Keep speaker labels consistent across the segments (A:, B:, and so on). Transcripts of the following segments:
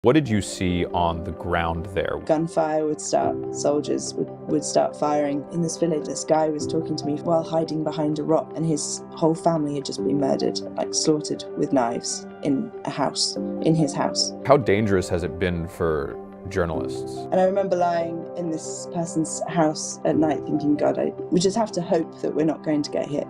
A: What did you see on the ground there?
B: Gunfire would start, soldiers would start firing. In this village, this guy was talking to me while hiding behind a rock, and his whole family had just been murdered, like slaughtered with knives in a house, in his house.
A: How dangerous has it been for journalists?
B: And I remember lying in this person's house at night thinking, God, we just have to hope that we're not going to get hit.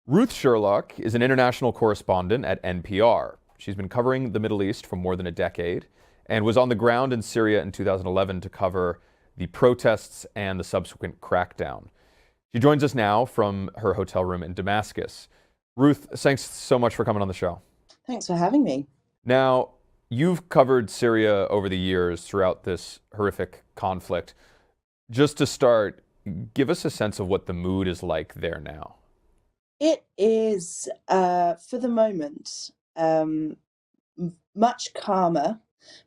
A: Ruth Sherlock is an international correspondent at NPR. She's been covering the Middle East for more than a decade and was on the ground in Syria in 2011 to cover the protests and the subsequent crackdown. She joins us now from her hotel room in Damascus. Ruth, thanks so much for coming on the show.
B: Thanks for having me.
A: Now, you've covered Syria over the years throughout this horrific conflict. Just to start, give us a sense of what the mood is like there now.
B: It is, for the moment, much calmer,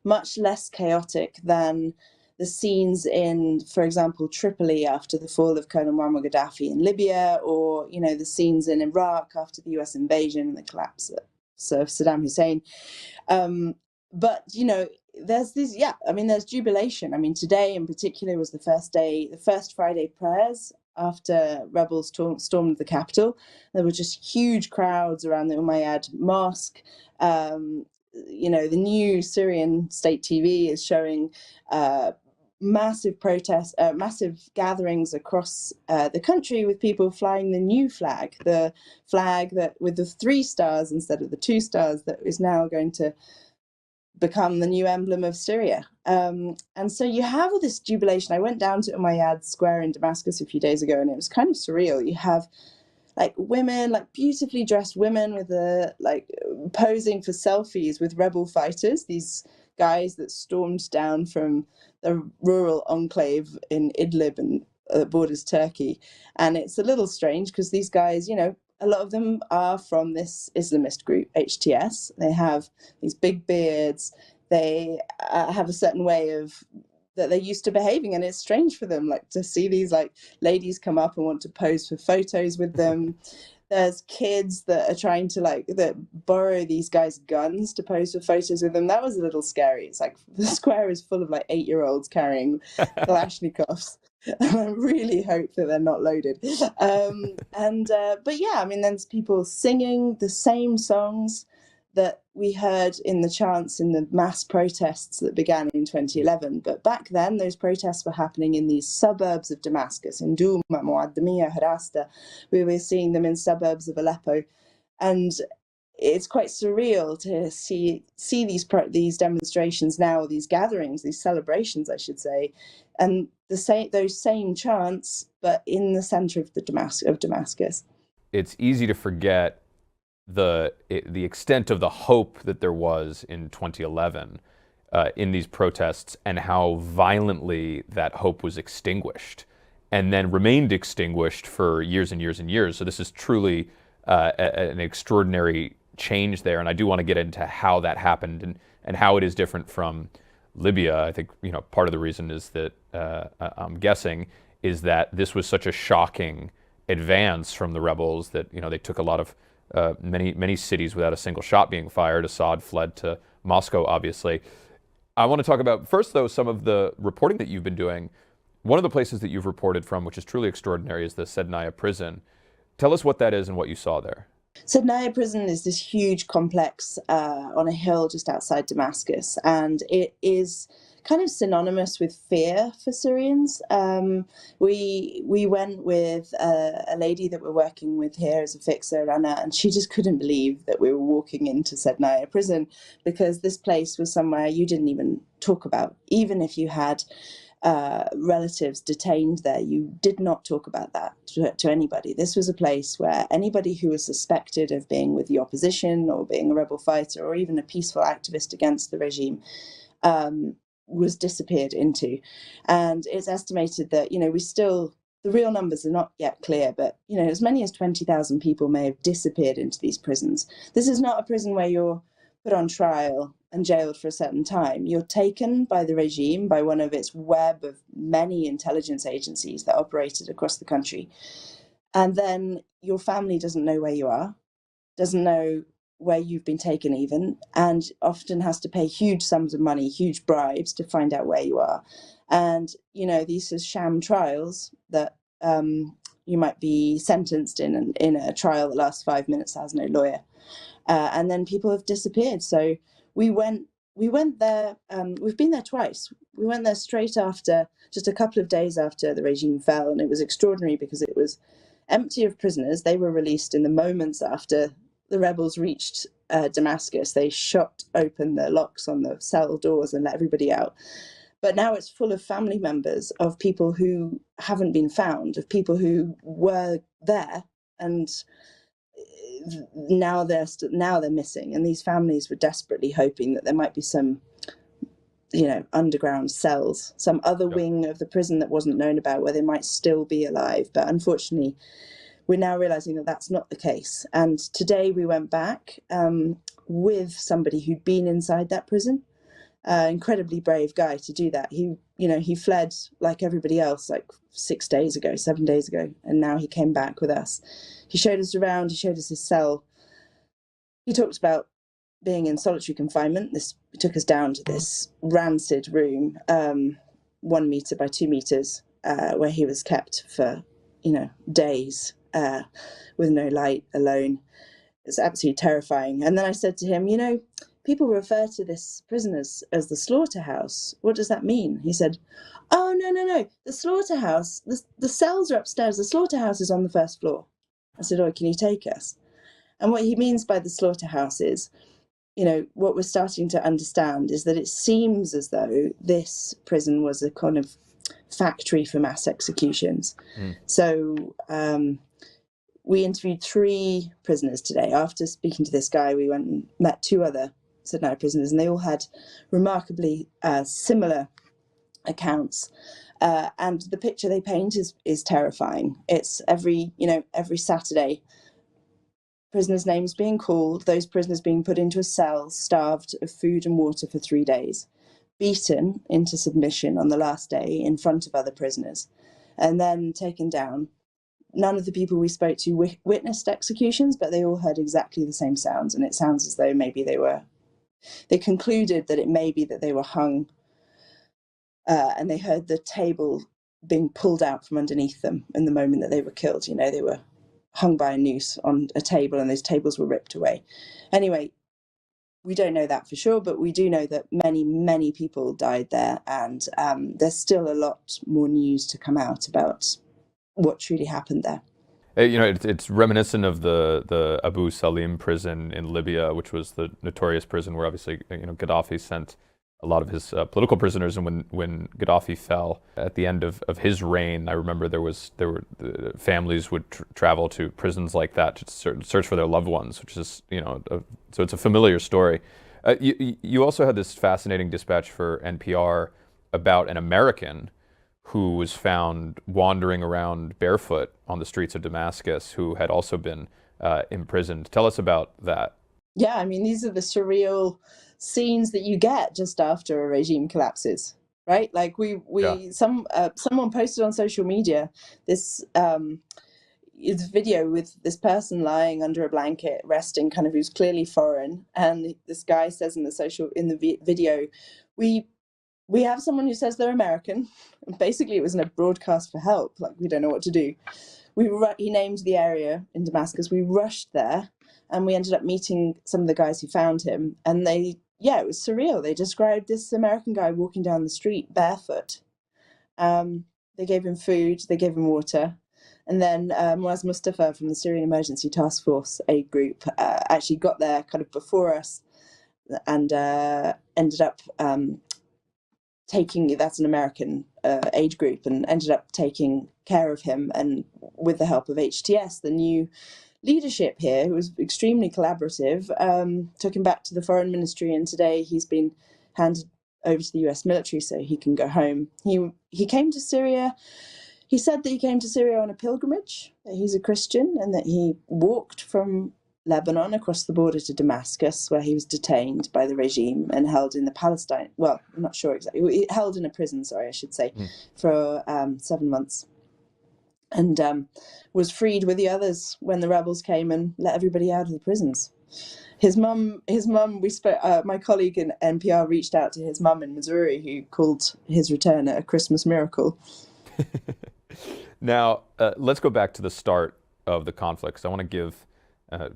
B: much less chaotic than the scenes in, for example, Tripoli after the fall of Colonel Muammar Gaddafi in Libya, or, the scenes in Iraq after the US invasion and the collapse of Saddam Hussein. But, there's there's jubilation. I mean, today in particular was the first Friday prayers after rebels stormed the capital. There were just huge crowds around the Umayyad Mosque. The new Syrian state TV is showing massive protests, massive gatherings across the country with people flying the new flag, the flag that with the 3 stars instead of the 2 stars that is now going to become the new emblem of Syria. And so you have all this jubilation. I went down to Umayyad Square in Damascus a few days ago, and it was kind of surreal. You have women, beautifully dressed women with posing for selfies with rebel fighters, these guys that stormed down from the rural enclave in Idlib and borders Turkey. And it's a little strange because these guys, a lot of them are from this Islamist group, HTS. They have these big beards. They have a certain way of that they're used to behaving, and it's strange for them, to see these ladies come up and want to pose for photos with them. There's kids that are trying to that borrow these guys' guns to pose for photos with them. That was a little scary. It's the square is full of 8-year-olds carrying Kalashnikovs. I really hope that they're not loaded. But yeah, there's people singing the same songs that we heard in the chants in the mass protests that began in 2011. But back then, those protests were happening in these suburbs of Damascus, in Douma, Muaddamiyah, Harasta. We were seeing them in suburbs of Aleppo. And it's quite surreal to see these demonstrations now, these gatherings, these celebrations, I should say, and those same chants, but in the center of Damascus.
A: It's easy to forget the extent of the hope that there was in 2011 in these protests, and how violently that hope was extinguished and then remained extinguished for years and years and years. So this is truly an extraordinary change there, and I do want to get into how that happened and how it is different from Libya. I think part of the reason is that I'm guessing is that this was such a shocking advance from the rebels that they took a lot of many cities without a single shot being fired. Assad fled to Moscow, obviously. I want to talk about first, though, some of the reporting that you've been doing. One of the places that you've reported from, which is truly extraordinary, is the Sednaya prison. Tell us what that is and what you saw there.
B: Sednaya prison is this huge complex on a hill just outside Damascus, and it is kind of synonymous with fear for Syrians. We went with a lady that we're working with here as a fixer, Rana, and she just couldn't believe that we were walking into Sednaya prison, because this place was somewhere you didn't even talk about. Even if you had relatives detained there, you did not talk about that to anybody. This was a place where anybody who was suspected of being with the opposition or being a rebel fighter or even a peaceful activist against the regime was disappeared into. And it's estimated that, the real numbers are not yet clear, but, as many as 20,000 people may have disappeared into these prisons. This is not a prison where you're put on trial and jailed for a certain time. You're taken by the regime, by one of its web of many intelligence agencies that operated across the country. And then your family doesn't know where you are, doesn't know where you've been taken even, and often has to pay huge sums of money, huge bribes to find out where you are. And, these are sham trials that you might be sentenced in a trial that lasts 5 minutes, has no lawyer. And then people have disappeared. So we went there. We've been there twice. We went there straight after, just a couple of days after the regime fell, and it was extraordinary because it was empty of prisoners. They were released in the moments after the rebels reached Damascus. They shot open the locks on the cell doors and let everybody out. But now it's full of family members of people who haven't been found, of people who were there and now they're missing. And these families were desperately hoping that there might be some, underground cells, some other wing of the prison that wasn't known about, where they might still be alive. But unfortunately, we're now realizing that that's not the case. And today we went back with somebody who'd been inside that prison. Incredibly brave guy to do that. He fled like everybody else, like 7 days ago, and now he came back with us. He showed us around. He showed us his cell. He talked about being in solitary confinement. This took us down to this rancid room, 1 meter by 2 meters, where he was kept for days with no light, alone. It's absolutely terrifying. And then I said to him, people refer to this prison as the slaughterhouse. What does that mean? He said, oh, no. The slaughterhouse, the cells are upstairs. The slaughterhouse is on the first floor. I said, oh, can you take us? And what he means by the slaughterhouse is, what we're starting to understand is that it seems as though this prison was a kind of factory for mass executions. So we interviewed 3 prisoners today. After speaking to this guy, we went and met 2 other Sednaya prisoners, and they all had remarkably similar accounts. And the picture they paint is terrifying. It's every Saturday, prisoners' names being called, those prisoners being put into a cell, starved of food and water for 3 days, beaten into submission on the last day in front of other prisoners, and then taken down. None of the people we spoke to witnessed executions, but they all heard exactly the same sounds, and it sounds as though maybe they concluded that it may be that they were hung, and they heard the table being pulled out from underneath them in the moment that they were killed. They were hung by a noose on a table, and those tables were ripped away. Anyway, we don't know that for sure, but we do know that many, many people died there, and there's still a lot more news to come out about what truly happened there.
A: It's reminiscent of the Abu Salim prison in Libya, which was the notorious prison where obviously Gaddafi sent a lot of his political prisoners. And when Gaddafi fell at the end of his reign, I remember families would travel to prisons like that to search for their loved ones, which is so it's a familiar story. You also had this fascinating dispatch for NPR about an American who was found wandering around barefoot on the streets of Damascus, who had also been imprisoned. Tell us about that.
B: Yeah, I mean, these are the surreal scenes that you get just after a regime collapses, right? Like someone posted on social media this video with this person lying under a blanket, resting, kind of, who's clearly foreign, and this guy says in the video, we have someone who says they're American. And basically, it was in a broadcast for help. Like, we don't know what to do. He named the area in Damascus. We rushed there, and we ended up meeting some of the guys who found him. And it was surreal. They described this American guy walking down the street barefoot. They gave him food. They gave him water. And then Muaz Mustafa from the Syrian Emergency Task Force aid group actually got there kind of before us, and ended up that's an American age group, and ended up taking care of him, and with the help of HTS, the new leadership here, who was extremely collaborative, took him back to the foreign ministry, and today he's been handed over to the US military so he can go home. He came to Syria. He said that he came to Syria on a pilgrimage, that he's a Christian, and that he walked from Lebanon across the border to Damascus, where he was detained by the regime and held in I'm not sure exactly, held in a prison, I should say, for 7 months, and was freed with the others when the rebels came and let everybody out of the prisons. We spoke. My colleague in NPR reached out to his mum in Missouri, who called his return a Christmas miracle.
A: Now, let's go back to the start of the conflict, because I want to give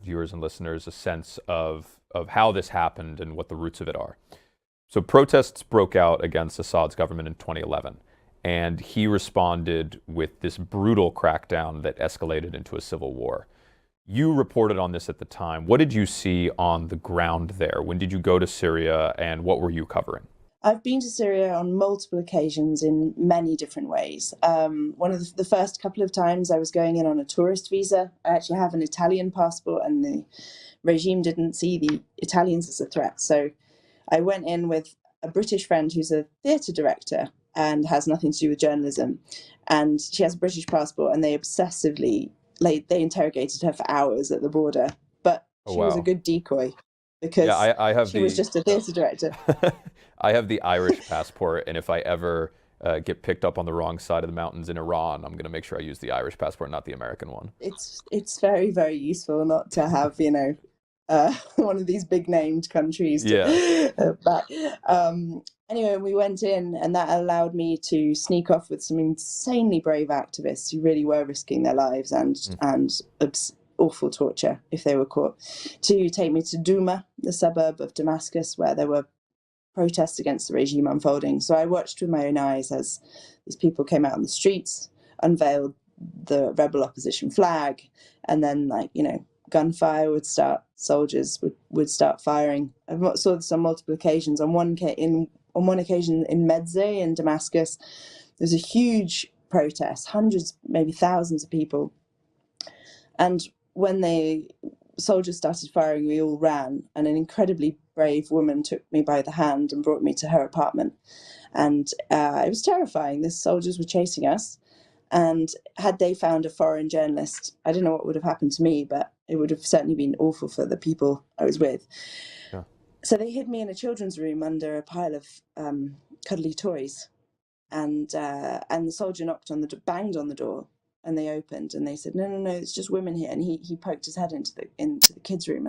A: viewers and listeners a sense of how this happened and what the roots of it are. So protests broke out against Assad's government in 2011, and he responded with this brutal crackdown that escalated into a civil war. You reported on this at the time. What did you see on the ground there? When did you go to Syria, and what were you covering?
B: I've been to Syria on multiple occasions in many different ways. One of the first couple of times I was going in on a tourist visa. I actually have an Italian passport, and the regime didn't see the Italians as a threat. So I went in with a British friend who's a theatre director and has nothing to do with journalism. And she has a British passport, and they obsessively, they interrogated her for hours at the border. But she was a good decoy, because
A: I have
B: she was just a theatre director.
A: I have the Irish passport, and if I ever get picked up on the wrong side of the mountains in Iran, I'm going to make sure I use the Irish passport, not the American one.
B: It's very, very useful not to have, one of these big named countries. Anyway, we went in, and that allowed me to sneak off with some insanely brave activists who really were risking their lives and awful torture if they were caught, to take me to Douma, the suburb of Damascus, where there were protests against the regime unfolding. So I watched with my own eyes as these people came out on the streets, unveiled the rebel opposition flag, and then gunfire would start. Soldiers would start firing. I saw this on multiple occasions. On one occasion in Medzeh in Damascus, there was a huge protest, hundreds, maybe thousands of people. And when the soldiers started firing, we all ran, and an incredibly brave woman took me by the hand and brought me to her apartment. And it was terrifying. The soldiers were chasing us, and had they found a foreign journalist, I don't know what would have happened to me, but it would have certainly been awful for the people I was with. Yeah. So they hid me in a children's room under a pile of cuddly toys, and the soldier banged on the door, and they opened, and they said, no, it's just women here. And he poked his head into the kids' room,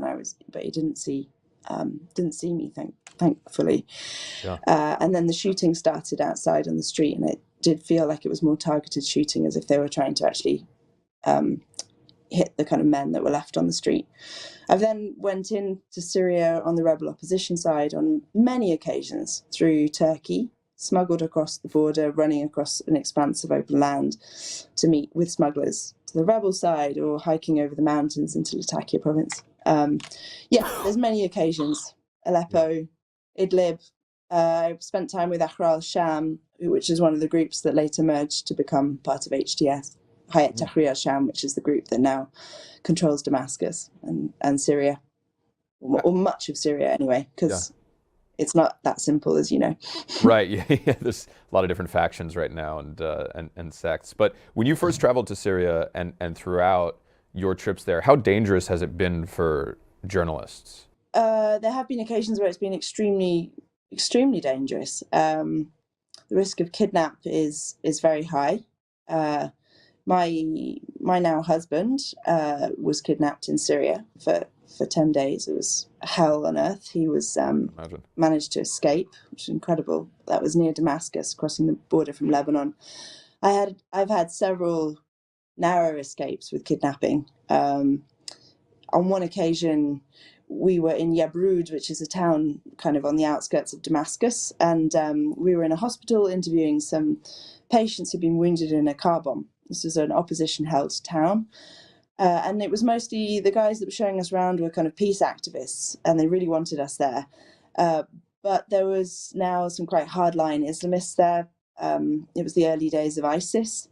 B: but he didn't see me, thankfully. Yeah. And then the shooting started outside on the street, and it did feel like it was more targeted shooting, as if they were trying to actually hit the kind of men that were left on the street. I then went into Syria on the rebel opposition side on many occasions through Turkey, smuggled across the border, running across an expanse of open land to meet with smugglers to the rebel side, or hiking over the mountains into Latakia province. There's many occasions. Aleppo, Idlib. I spent time with Ahrar al-Sham, which is one of the groups that later merged to become part of HTS, Hayat Tahrir al-Sham, which is the group that now controls Damascus and Syria, or much of Syria anyway, because it's not that simple, as you know.
A: Right. Yeah. There's a lot of different factions right now and sects. But when you first traveled to Syria and throughout your trips there, how dangerous has it been for journalists?
B: There have been occasions where it's been extremely, extremely dangerous. The risk of kidnap is very high. My now husband was kidnapped in Syria for 10 days. It was hell on earth. He was managed to escape, which is incredible. That was near Damascus, crossing the border from Lebanon. I've had several narrow escapes with kidnapping. On one occasion, we were in Yabrud, which is a town kind of on the outskirts of Damascus, and we were in a hospital interviewing some patients who'd been wounded in a car bomb. This was an opposition-held town. And it was mostly the guys that were showing us around were kind of peace activists, and they really wanted us there. But there was now some quite hardline Islamists there. It was the early days of ISIS.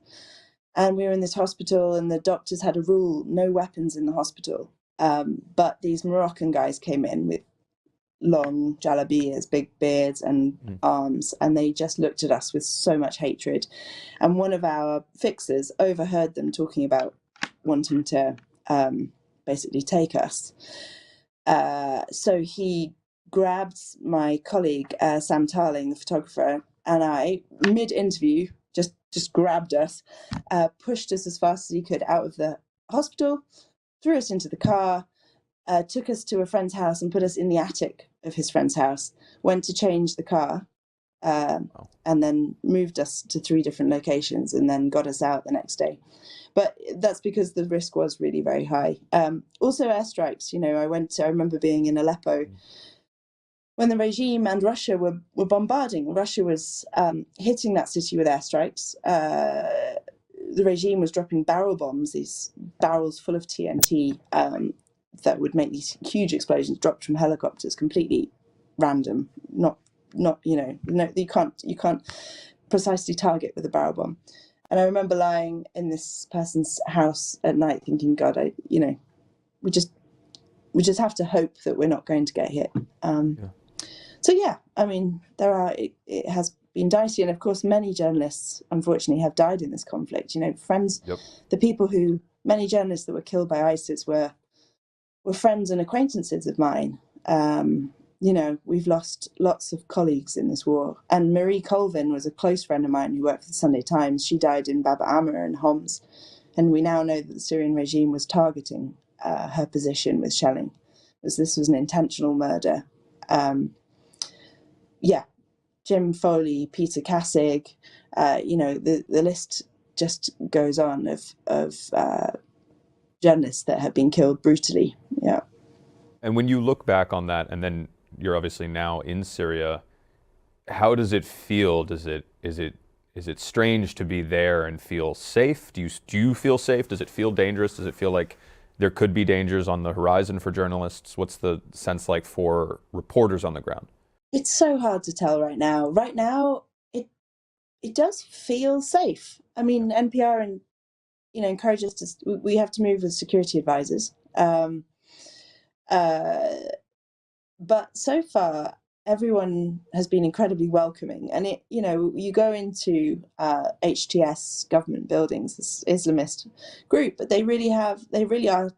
B: And we were in this hospital, and the doctors had a rule, no weapons in the hospital. But these Moroccan guys came in with long jalabiyas, big beards and arms, and they just looked at us with so much hatred. And one of our fixers overheard them talking about wanting to basically take us. So he grabbed my colleague, Sam Tarling, the photographer, and I, mid-interview, just grabbed us, pushed us as fast as he could out of the hospital, threw us into the car, took us to a friend's house and put us in the attic of his friend's house, went to change the car, and then moved us to 3 different locations and then got us out the next day. But that's because the risk was really very high. Also airstrikes, I remember being in Aleppo when the regime and Russia were bombarding. Russia was hitting that city with airstrikes. The regime was dropping barrel bombs, these barrels full of TNT that would make these huge explosions, dropped from helicopters, completely random. Not you can't precisely target with a barrel bomb. And I remember lying in this person's house at night thinking, God, we just have to hope that we're not going to get hit. So yeah, I mean, it has been dicey, and of course many journalists unfortunately have died in this conflict. Friends, many journalists that were killed by ISIS were friends and acquaintances of mine. We've lost lots of colleagues in this war. And Marie Colvin was a close friend of mine who worked for the Sunday Times. She died in Bab Amr and Homs. And we now know that the Syrian regime was targeting her position with shelling. This was an intentional murder. Jim Foley, Peter Kassig, the list just goes on of journalists that have been killed brutally. Yeah.
A: And when you look back on that, and then you're obviously now in Syria, how does it feel? Is it strange to be there and feel safe? Do you feel safe? Does it feel dangerous? Does it feel like there could be dangers on the horizon for journalists? What's the sense like for reporters on the ground?
B: It's so hard to tell right now. Right now, it does feel safe. I mean, NPR and encourage us to. We have to move with security advisors. But so far, everyone has been incredibly welcoming. And you go into HTS government buildings, this Islamist group, but they really are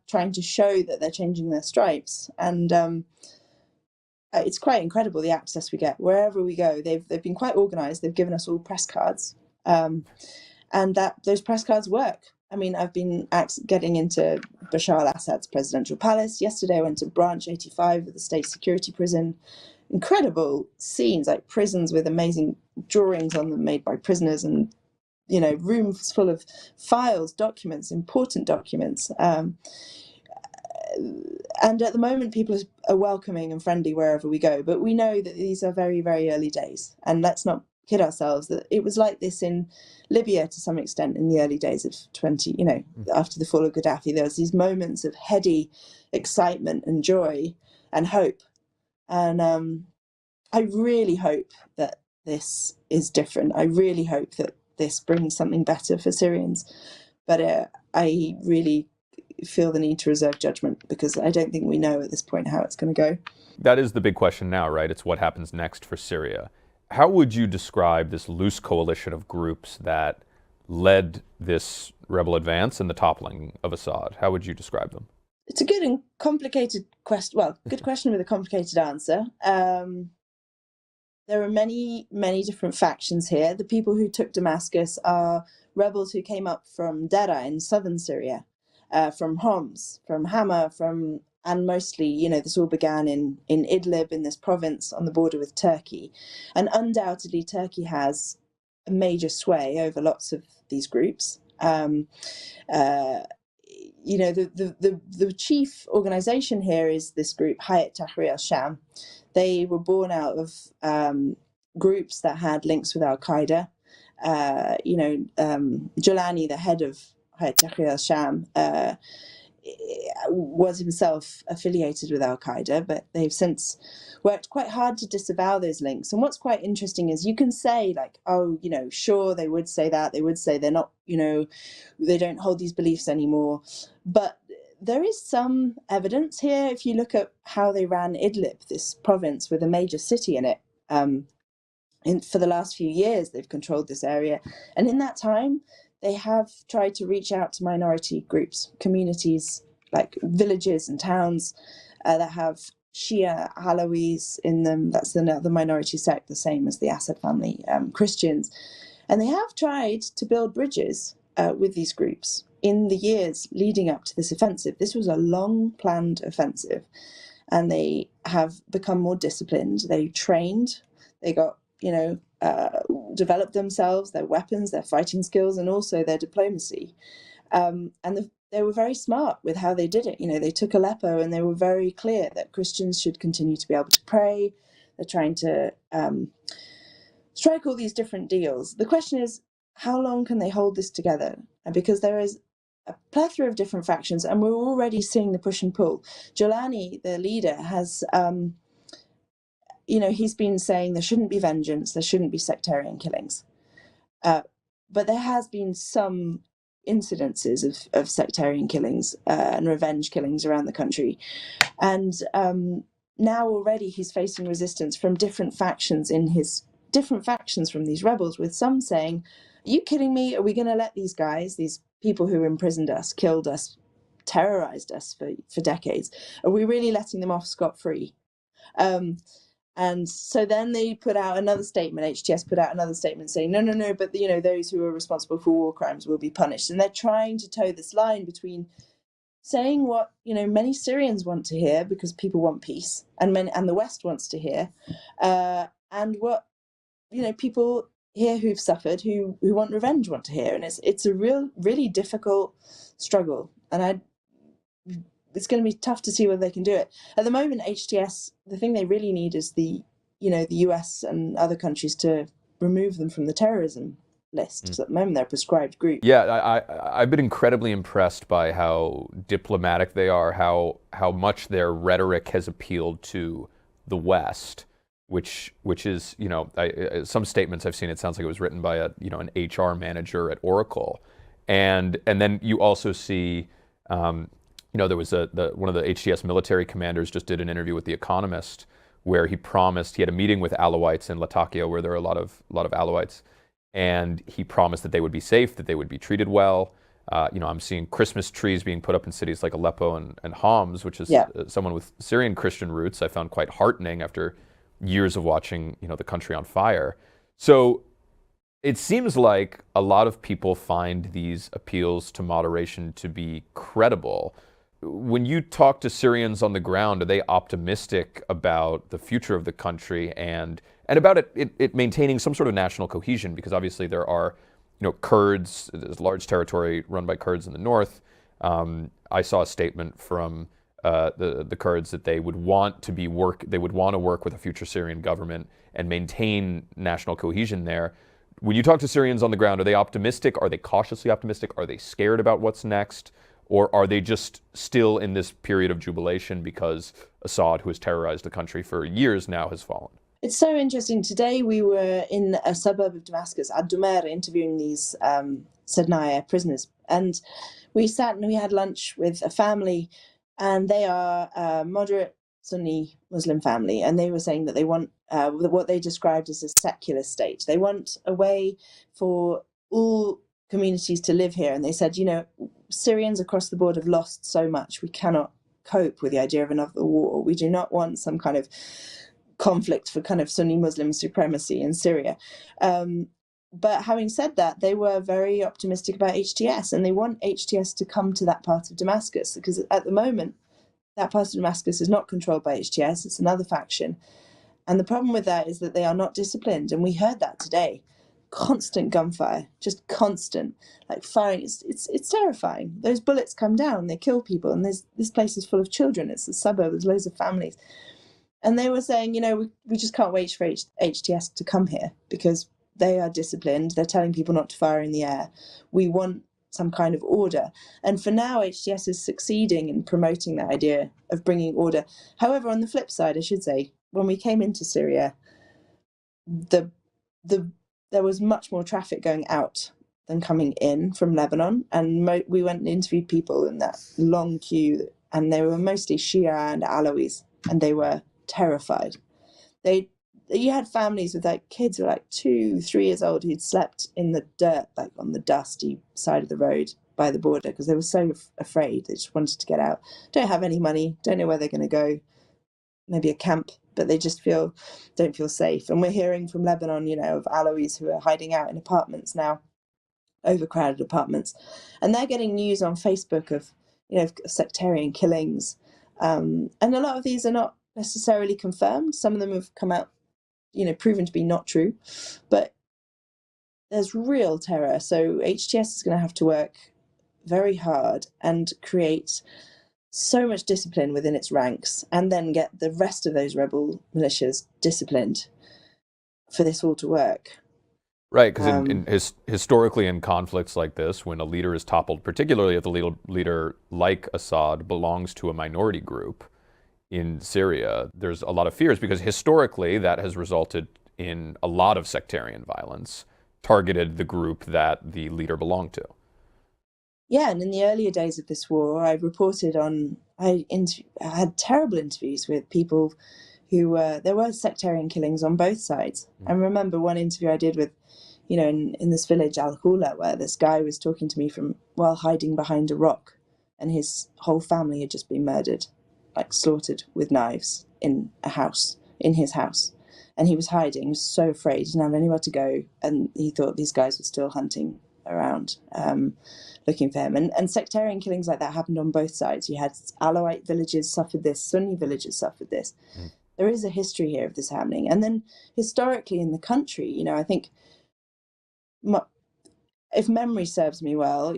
B: trying to show that they're changing their stripes. And it's quite incredible the access we get wherever we go. They've been quite organised. They've given us all press cards, and those press cards work. I mean, I've been getting into Bashar al-Assad's presidential palace. Yesterday, I went to Branch 85 of the state security prison. Incredible scenes, like prisons with amazing drawings on them made by prisoners, and rooms full of files, documents, important documents. And at the moment, people are welcoming and friendly wherever we go. But we know that these are very, very early days. And let's not kid ourselves that it was like this in Libya to some extent in the early days of after the fall of Gaddafi. There was these moments of heady excitement and joy and hope. And I really hope that this is different. I really hope that this brings something better for Syrians. But I really feel the need to reserve judgment because I don't think we know at this point how it's going to go.
A: That is the big question now, right? It's what happens next for Syria. How would you describe this loose coalition of groups that led this rebel advance and the toppling of Assad? How would you describe them?
B: It's a good and complicated question. Well, good question with a complicated answer. There are many, many different factions here. The people who took Damascus are rebels who came up from Dera in southern Syria, from Homs, from Hama, and mostly, this all began in Idlib, in this province on the border with Turkey. And undoubtedly, Turkey has a major sway over lots of these groups. The chief organization here is this group, Hayat Tahrir al-Sham. They were born out of groups that had links with Al-Qaeda. Jolani, the head of Hayat Tahrir al-Sham, was himself affiliated with Al-Qaeda, but they've since worked quite hard to disavow those links. And what's quite interesting is you can say sure, they would say that, they would say they're not, they don't hold these beliefs anymore. But there is some evidence here. If you look at how they ran Idlib, this province with a major city in it, for the last few years, they've controlled this area. And in that time, they have tried to reach out to minority groups, communities, like villages and towns that have Shia Alawis in them. That's the minority sect, the same as the Assad family, Christians. And they have tried to build bridges with these groups. in the years leading up to this offensive, this was a long planned offensive, and they have become more disciplined. They trained, they got, developed themselves, their weapons, their fighting skills, and also their diplomacy. They were very smart with how they did it. They took Aleppo, and they were very clear that Christians should continue to be able to pray. They're trying to strike all these different deals. The question is, how long can they hold this together? And because there is a plethora of different factions, and we're already seeing the push and pull. Jolani, the leader, has, he's been saying there shouldn't be vengeance, there shouldn't be sectarian killings. But there has been some incidences of sectarian killings and revenge killings around the country. And now already he's facing resistance from different factions from these rebels, with some saying, are you kidding me? Are we going to let these guys, these people who imprisoned us, killed us, terrorized us for decades, are we really letting them off scot-free? And so then they put out another statement, HTS put out another statement saying, no, but those who are responsible for war crimes will be punished. And they're trying to toe this line between saying what, many Syrians want to hear, because people want peace, and the West wants to hear, and what, people here who've suffered, who want revenge, want to hear. And it's a really difficult struggle. And it's going to be tough to see whether they can do it. At the moment, HTS, the thing they really need is the US and other countries to remove them from the terrorism list. Because at the moment, they're a proscribed group.
A: Yeah, I've been incredibly impressed by how diplomatic they are, how much their rhetoric has appealed to the West, which is, some statements I've seen, it sounds like it was written by an HR manager at Oracle. And then you also see, there was one of the HTS military commanders just did an interview with The Economist, where he had a meeting with Alawites in Latakia, where there are a lot of Alawites, and he promised that they would be safe, that they would be treated well. I'm seeing Christmas trees being put up in cities like Aleppo and Homs, which is someone with Syrian Christian roots I found quite heartening after years of watching the country on fire. So it seems like a lot of people find these appeals to moderation to be credible. When you talk to Syrians on the ground, are they optimistic about the future of the country and about it maintaining some sort of national cohesion? Because obviously there are, Kurds, there's large territory run by Kurds in the north. I saw a statement from the Kurds that they would want to work with a future Syrian government and maintain national cohesion there. When you talk to Syrians on the ground, are they optimistic? Are they cautiously optimistic? Are they scared about what's next? Or are they just still in this period of jubilation because Assad, who has terrorized the country for years now, has fallen?
B: It's so interesting. Today we were in a suburb of Damascus, Ad-Dumer, interviewing these Sednaya prisoners. And we sat and we had lunch with a family, and they are a moderate Sunni Muslim family. And they were saying that they want what they described as a secular state. They want a way for all communities to live here. And they said, Syrians across the board have lost so much. We cannot cope with the idea of another war. We do not want some kind of conflict for kind of Sunni Muslim supremacy in Syria. But having said that, they were very optimistic about HTS, and they want HTS to come to that part of Damascus, because at the moment, that part of Damascus is not controlled by HTS. It's another faction. And the problem with that is that they are not disciplined. And we heard that today. Constant gunfire, just constant, like firing. It's terrifying. Those bullets come down, they kill people, and this place is full of children. It's a suburb, there's loads of families. And they were saying, we just can't wait for HTS to come here, because they are disciplined. They're telling people not to fire in the air. We want some kind of order. And for now, HTS is succeeding in promoting that idea of bringing order. However, on the flip side, I should say, when we came into Syria, there was much more traffic going out than coming in from Lebanon. And we went and interviewed people in that long queue, and they were mostly Shia and Alawis, and they were terrified. You had families with kids who were 2-3 years old who'd slept in the dirt, on the dusty side of the road by the border, because they were so afraid. They just wanted to get out. Don't have any money, don't know where they're going to go. Maybe a camp, but they just don't feel safe. And we're hearing from Lebanon, of Alawis who are hiding out in apartments now. overcrowded apartments, and they're getting news on Facebook of sectarian killings, and a lot of these are not necessarily confirmed. Some of them have come out, proven to be not true, but there's real terror. So HTS is going to have to work very hard and create so much discipline within its ranks, and then get the rest of those rebel militias disciplined for this all to work.
A: Right, because historically in conflicts like this, when a leader is toppled, particularly if the leader like Assad belongs to a minority group in Syria, there's a lot of fears because historically that has resulted in a lot of sectarian violence, targeted the group that the leader belonged to.
B: Yeah, and in the earlier days of this war, I reported on, I had terrible interviews with people who, there were sectarian killings on both sides. I remember one interview I did with, in this village, Al Hula, where this guy was talking to me from while hiding behind a rock, and his whole family had just been murdered, like slaughtered with knives in his house. And he was hiding, he was so afraid, he didn't have anywhere to go, and he thought these guys were still hunting around, looking for him. And sectarian killings like that happened on both sides. You had Alawite villages suffered this, Sunni villages suffered this. There is a history here of this happening. And then historically in the country, I think, if memory serves me well,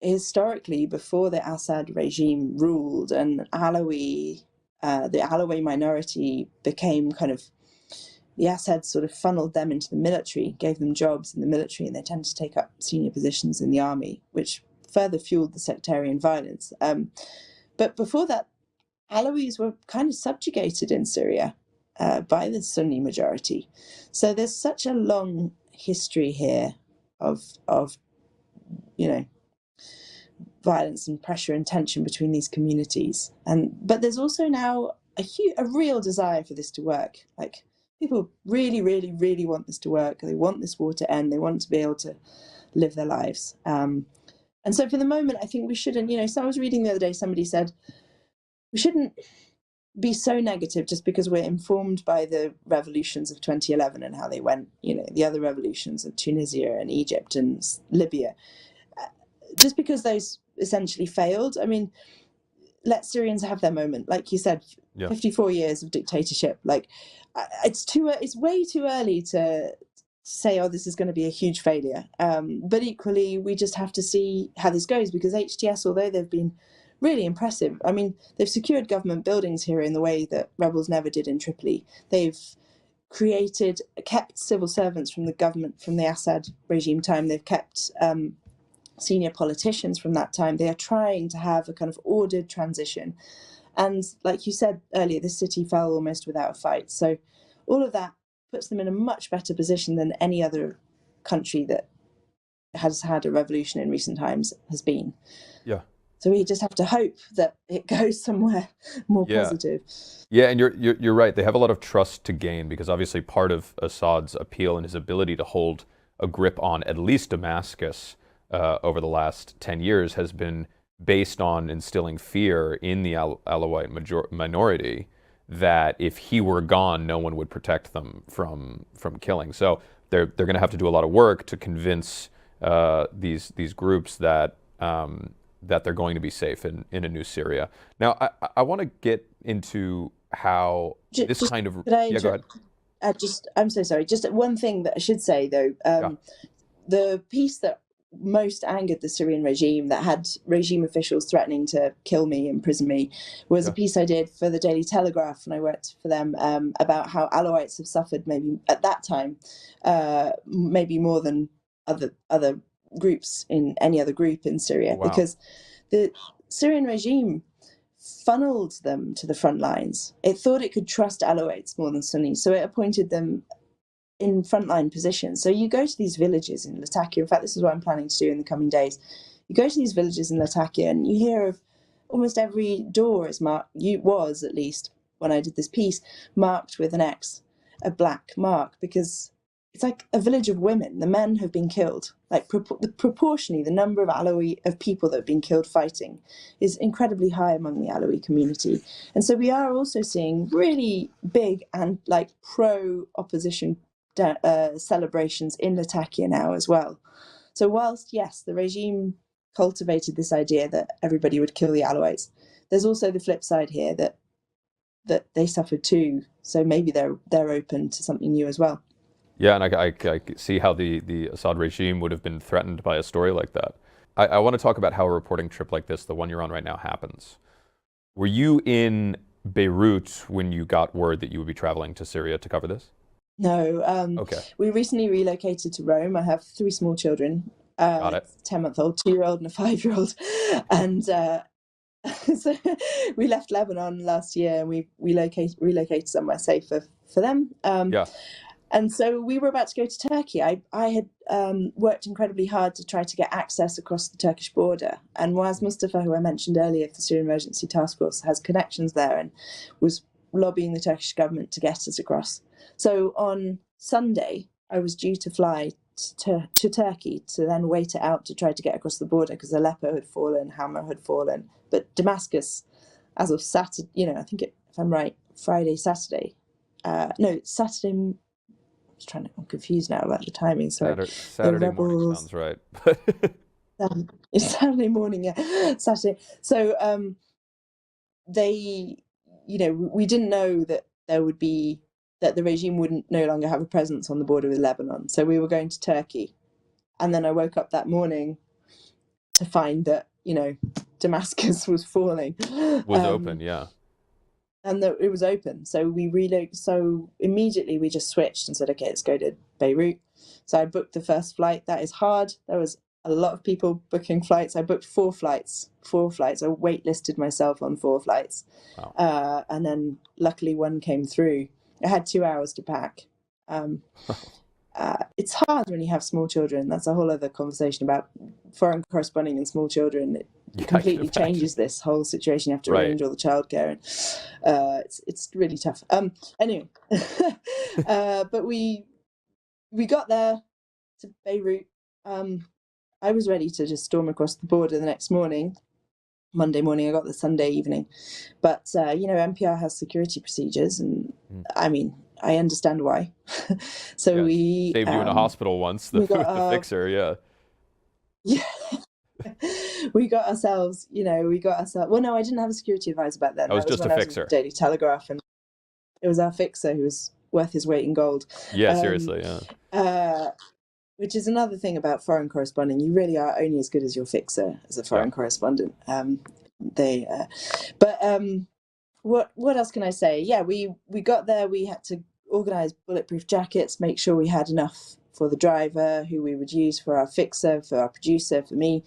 B: historically before the Assad regime ruled and the Alawi minority became kind of, the Assad sort of funneled them into the military, gave them jobs in the military, and they tended to take up senior positions in the army, which further fueled the sectarian violence. But before that, Alawis were kind of subjugated in Syria by the Sunni majority. So there's such a long history here of violence and pressure and tension between these communities. But there's also now a real desire for this to work. Like, people really, really, really want this to work. They want this war to end. They want to be able to live their lives. And so for the moment, I think we shouldn't, so I was reading the other day, somebody said, we shouldn't be so negative just because we're informed by the revolutions of 2011 and how they went, the other revolutions of Tunisia and Egypt and Libya. Just because those essentially failed, I mean, let Syrians have their moment. Like you said, 54 years of dictatorship. Like, it's way too early to say, oh, this is going to be a huge failure. But equally, we just have to see how this goes, because HTS, although they've been really impressive, I mean, they've secured government buildings here in the way that rebels never did in Tripoli. They've kept civil servants from the government, from the Assad regime time. They've kept senior politicians from that time. They are trying to have a kind of ordered transition. And like you said earlier, this city fell almost without a fight. So all of that puts them in a much better position than any other country that has had a revolution in recent times has been.
A: Yeah.
B: So we just have to hope that it goes somewhere more positive.
A: Yeah, and you're right. They have a lot of trust to gain, because obviously part of Assad's appeal and his ability to hold a grip on at least Damascus over the last 10 years has been based on instilling fear in the Alawite minority that if he were gone, no one would protect them from killing. So they're going to have to do a lot of work to convince these groups that they're going to be safe in a new Syria. Now, I want to get into how this kind of... Yeah, go ahead.
B: I'm so sorry. Just one thing that I should say, though. The piece that most angered the Syrian regime, that had regime officials threatening to kill me, imprison me, was a piece I did for the Daily Telegraph, and I worked for them, about how Alawites have suffered, maybe at that time, maybe more than other groups in any other group in Syria, because the Syrian regime funneled them to the front lines. It thought it could trust Alawites more than Sunnis, so it appointed them in frontline positions. So you go to these villages in Latakia. In fact, this is what I'm planning to do in the coming days. You go to these villages in Latakia, and you hear of almost every door is marked. Was, at least when I did this piece, marked with an X, a black mark, because it's like a village of women. The men have been killed. Like proportionally, the number of people that have been killed fighting is incredibly high among the Alawi community. And so we are also seeing really big and like pro-opposition celebrations in Latakia now as well. So whilst, yes, the regime cultivated this idea that everybody would kill the Alawites, there's also the flip side here that they suffered too. So maybe they're open to something new as well.
A: Yeah, and I see how the Assad regime would have been threatened by a story like that. I want to talk about how a reporting trip like this, the one you're on right now, happens. Were you in Beirut when you got word that you would be traveling to Syria to cover this?
B: No,
A: Okay,
B: we recently relocated to Rome. I have 3 small children,
A: got it.
B: 10-month-old, 2-year-old, and a 5-year-old, and so we left Lebanon last year, and we relocated somewhere safer for them.
A: Yeah,
B: And so we were about to go to Turkey. I had worked incredibly hard to try to get access across the Turkish border. And Waz Mustafa, who I mentioned earlier, for Syrian Emergency Task Force, has connections there and was lobbying the Turkish government to get us across. So on Sunday, I was due to fly to Turkey to then wait it out to try to get across the border because Aleppo had fallen, Hama had fallen. But Damascus, as of Saturday, I think if I'm right, Friday, Saturday. No, Saturday. I'm confused now about the timing. Sorry,
A: Saturday morning sounds right.
B: It's Saturday morning, yeah, Saturday. So they, we didn't know that that the regime wouldn't no longer have a presence on the border with Lebanon. So we were going to Turkey, and then I woke up that morning to find that Damascus was falling.
A: Was open, yeah.
B: And that it was open. So so immediately we just switched and said, okay, let's go to Beirut. So I booked the first flight. That is hard. There was a lot of people booking flights. I booked 4 flights. I waitlisted myself on 4 flights.
A: Wow.
B: And then luckily one came through. I had 2 hours to pack. It's hard when you have small children. That's a whole other conversation about foreign corresponding and small children. It completely changes this whole situation. You have to arrange all the childcare, and it's really tough. Anyway, but we got there to Beirut. I was ready to just storm across the border the next morning. Monday morning, I got the Sunday evening. But NPR has security procedures, and I mean, I understand why. So we
A: saved you in a hospital once. The fixer, yeah.
B: Yeah. we got ourselves. Well, no, I didn't have a security advisor back then.
A: That was just a fixer.
B: I was Daily Telegraph, and it was our fixer who was worth his weight in gold.
A: Yeah, seriously, yeah.
B: Which is another thing about foreign corresponding. You really are only as good as your fixer as a foreign correspondent. What else can I say? Yeah, we got there. We had to organise bulletproof jackets, make sure we had enough for the driver who we would use, for our fixer, for our producer, for me.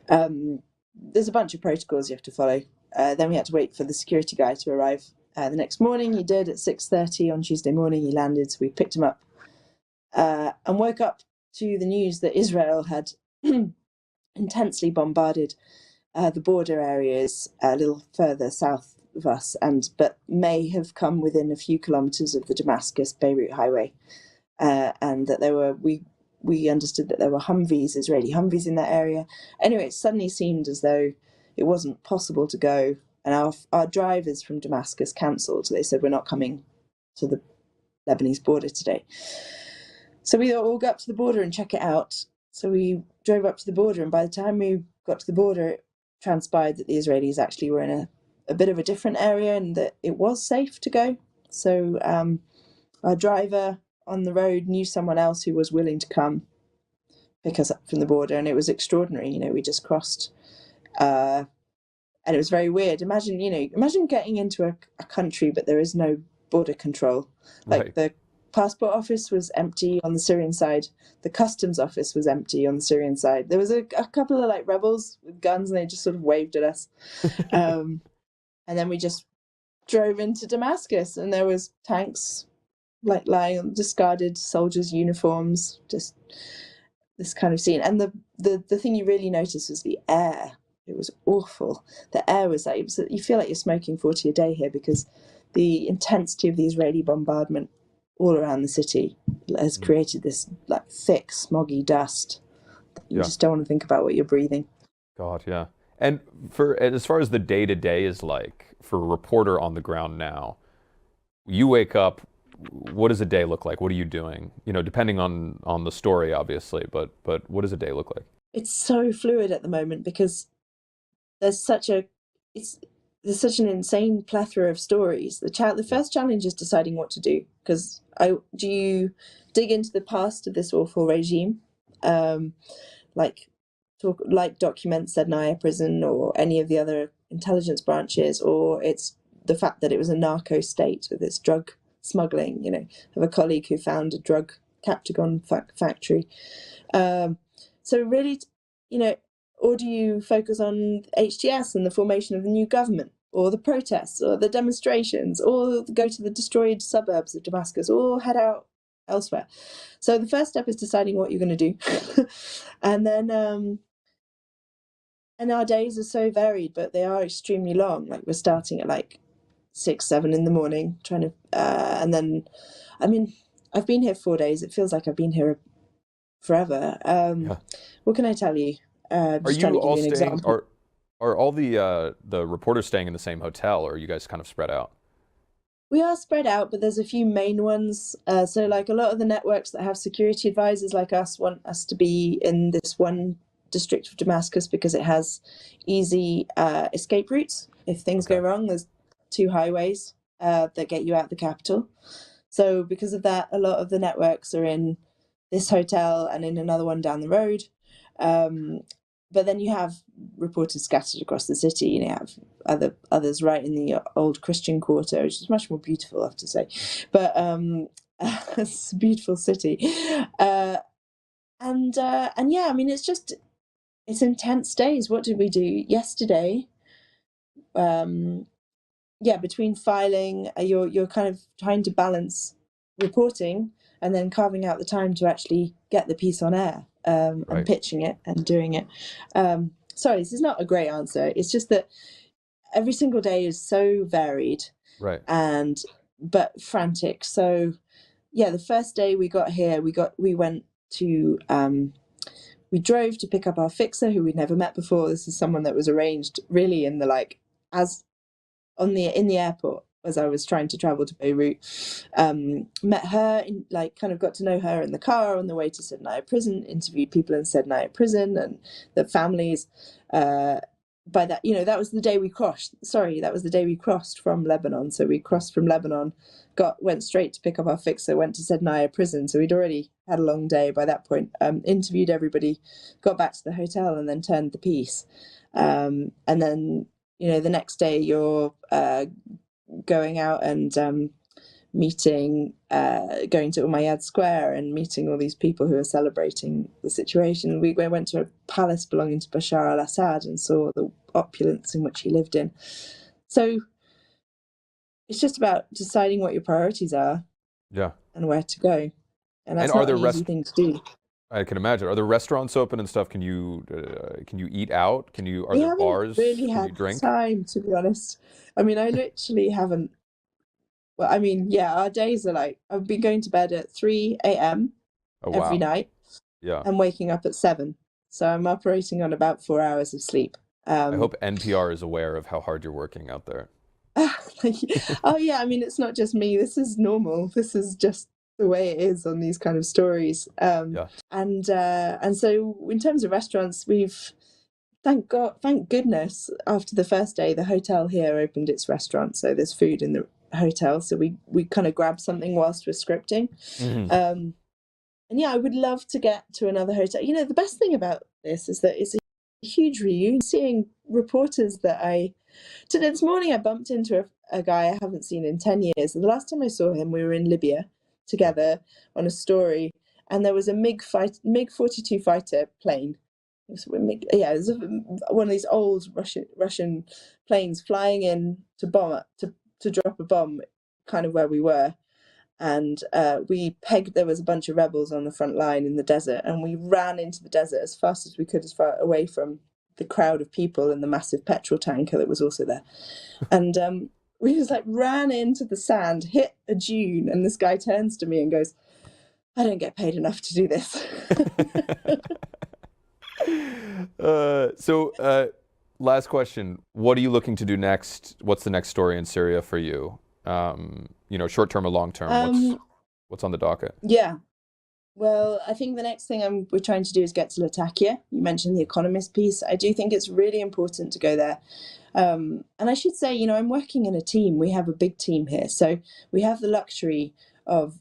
B: There's a bunch of protocols you have to follow. Then we had to wait for the security guy to arrive the next morning. He did at 6:30 on Tuesday morning. He landed, so we picked him up and woke up to the news that Israel had intensely bombarded the border areas a little further south of us, but may have come within a few kilometres of the Damascus-Beirut highway, and that we understood that there were Israeli Humvees in that area. Anyway, it suddenly seemed as though it wasn't possible to go, and our drivers from Damascus cancelled. They said, we're not coming to the Lebanese border today. So we thought, we'll go up to the border and check it out. So we drove up to the border, and by the time we got to the border, it transpired that the Israelis actually were in a bit of a different area and that it was safe to go. So our driver on the road knew someone else who was willing to come pick us up from the border, and it was extraordinary. We just crossed, and it was very weird. Imagine getting into a country, but there is no border control. Like the passport office was empty on the Syrian side. The customs office was empty on the Syrian side. There was a couple of rebels with guns, and they just sort of waved at us. And then we just drove into Damascus, and there was tanks lying on discarded soldiers' uniforms, just this kind of scene. And the thing you really noticed was the air. It was awful. The air was you feel like you're smoking 40 a day here, because the intensity of the Israeli bombardment all around the city has created this thick, smoggy dust. You just don't want to think about what you're breathing.
A: God, yeah. And as far as the day-to-day is like, for a reporter on the ground now, you wake up what does a day look like? What are you doing? Depending on the story, obviously, but what does a day look like?
B: It's so fluid at the moment because there's such a it's there's such an insane plethora of stories. The first challenge is deciding what to do, because do you dig into the past of this awful regime, like document Sednaya prison or any of the other intelligence branches, or it's the fact that it was a narco state with its drug smuggling. I have a colleague who found a drug Captagon factory. So really, or do you focus on HTS and the formation of the new government, or the protests, or the demonstrations, or go to the destroyed suburbs of Damascus, or head out elsewhere? So the first step is deciding what you're going to do. And then, and our days are so varied, but they are extremely long. Like, we're starting at like 6, 7 in the morning, trying to, and then, I mean, I've been here 4 days. It feels like I've been here forever. What can I tell you?
A: Are
B: Just
A: you
B: trying to give
A: all
B: you an
A: staying?
B: example.
A: Are all the reporters staying in the same hotel, or are you guys kind of spread out?
B: We are spread out, but there's a few main ones. So like a lot of the networks that have security advisors like us want us to be in this one district of Damascus because it has easy escape routes. If things go wrong, there's 2 highways that get you out the capital. So because of that, a lot of the networks are in this hotel and in another one down the road. But then you have reporters scattered across the city. You have others right in the old Christian quarter, which is much more beautiful, I have to say. But it's a beautiful city. And yeah, I mean, it's intense days. What did we do yesterday? Between filing, you're kind of trying to balance reporting and then carving out the time to actually get the piece on air, and pitching it and doing it. Sorry, this is not a great answer. It's just that every single day is so varied,
A: right,
B: but frantic. So yeah, the first day we got here, we went to we drove to pick up our fixer, who we'd never met before. This is someone that was arranged really in the in the airport as I was trying to travel to Beirut. Met her, kind of got to know her in the car on the way to Sednaya prison, interviewed people in Sednaya prison and the families. By that, that was the day we crossed. Sorry, that was the day we crossed from Lebanon. So we crossed from Lebanon, went straight to pick up our fixer, went to Sednaya prison. So we'd already had a long day by that point. Interviewed everybody, got back to the hotel, and then turned the piece. And then, the next day you're going out and meeting, going to Umayyad Square and meeting all these people who are celebrating the situation. We went to a palace belonging to Bashar al-Assad and saw the opulence in which he lived in. So it's just about deciding what your priorities are, and where to go. And that's not an easy thing to do.
A: I can imagine. Are there restaurants open and stuff? Can you eat out? Are there bars?
B: Really
A: Can you
B: had
A: drink?
B: time, to be honest. I mean, I literally haven't. Well, I mean, yeah, our days are like, I've been going to bed at 3 a.m. every night, and waking up at 7. So I'm operating on about 4 hours of sleep.
A: I hope NPR is aware of how hard you're working out there.
B: Oh yeah, I mean, it's not just me. This is normal. This is just the way it is on these kind of stories. And so in terms of restaurants, thank goodness, after the first day, the hotel here opened its restaurant, so there's food in the hotel. So we kind of grabbed something whilst we're scripting. And yeah, I would love to get to another hotel. The best thing about this is that it's a huge reunion. Seeing reporters that today, this morning, I bumped into a guy I haven't seen in 10 years. The last time I saw him, we were in Libya together on a story, and there was a MiG-42 fighter plane. It was one of these old Russian planes flying in to drop a bomb, kind of where we were. And there was a bunch of rebels on the front line in the desert, and we ran into the desert as fast as we could, as far away from the crowd of people and the massive petrol tanker that was also there. And we just ran into the sand, hit a dune, and this guy turns to me and goes, "I don't get paid enough to do this."
A: Last question. What are you looking to do next? What's the next story in Syria for you? short-term or long-term? What's on the docket?
B: Yeah. Well, I think the next thing we're trying to do is get to Latakia. You mentioned the Economist piece. I do think it's really important to go there. And I should say, I'm working in a team. We have a big team here. So we have the luxury of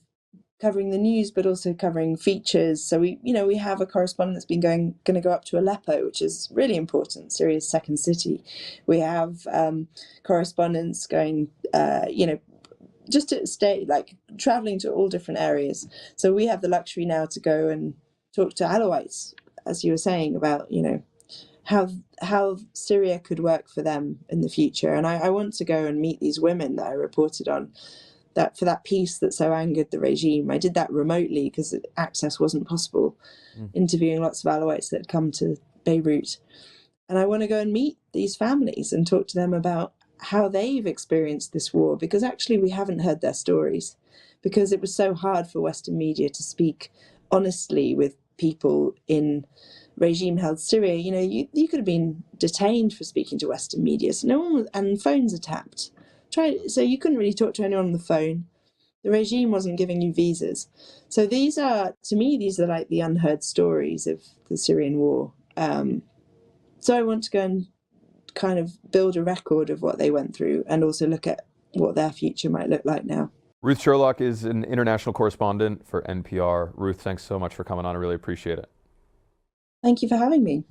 B: covering the news, but also covering features. So we have a correspondent that's been going to go up to Aleppo, which is really important, Syria's second city. We have correspondents going, just to stay, like traveling to all different areas. So we have the luxury now to go and talk to Alawites, as you were saying, about, how Syria could work for them in the future. And I want to go and meet these women that I reported on, that for that piece that so angered the regime. I did that remotely because access wasn't possible, interviewing lots of Alawites that had come to Beirut. And I want to go and meet these families and talk to them about how they've experienced this war, because actually we haven't heard their stories, because it was so hard for Western media to speak honestly with people in regime-held Syria. You could have been detained for speaking to Western media, so no one was, and phones are tapped. So you couldn't really talk to anyone on the phone. The regime wasn't giving you visas. So these are like the unheard stories of the Syrian war. So I want to go and kind of build a record of what they went through and also look at what their future might look like now.
A: Ruth Sherlock is an international correspondent for NPR. Ruth, thanks so much for coming on. I really appreciate it.
B: Thank you for having me.